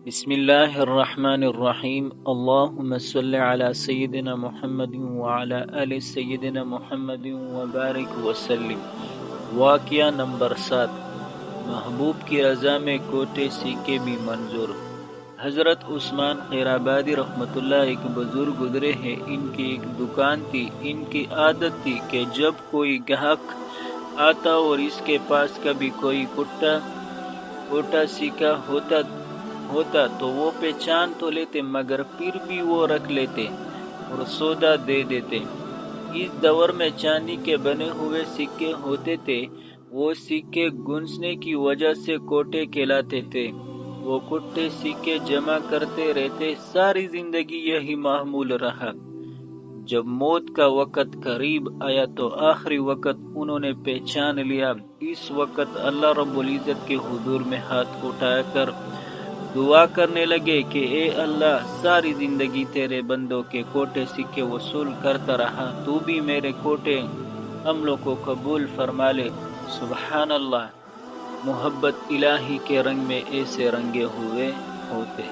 بسم اللہ الرحمن الرحیم، اللہم صلی علی سیدنا محمد وعلی آل سیدنا محمد وبارک وسلم۔ واقعہ نمبر 7، محبوب کی رضا میں کوٹے سکے بھی منظور۔ حضرت عثمان خیرآبادی رحمۃ اللہ ایک بزرگ گزرے ہیں۔ ان کی ایک دکان تھی۔ ان کی عادت تھی کہ جب کوئی گاہک آتا اور اس کے پاس کبھی کوئی کوٹا سکہ ہوتا تو وہ پہچان تو لیتے مگر پھر بھی وہ رکھ لیتے اور سودا دے دیتے۔ اس دور میں چاندی کے بنے ہوئے سکے ہوتے تھے۔ وہ سکے گنسنے کی وجہ سے کوٹے کہلاتے تھے۔ وہ کوٹے سکے جمع کرتے رہتے، ساری زندگی یہی معمول رہا۔ جب موت کا وقت قریب آیا تو آخری وقت انہوں نے پہچان لیا۔ اس وقت اللہ رب العزت کے حضور میں ہاتھ اٹھا کر دعا کرنے لگے کہ اے اللہ، ساری زندگی تیرے بندوں کے کوٹے سکے وصول کرتا رہا، تو بھی میرے کوٹے عملوں کو قبول فرما لے۔ سبحان اللہ، محبت الہی کے رنگ میں ایسے رنگے ہوئے ہوتے۔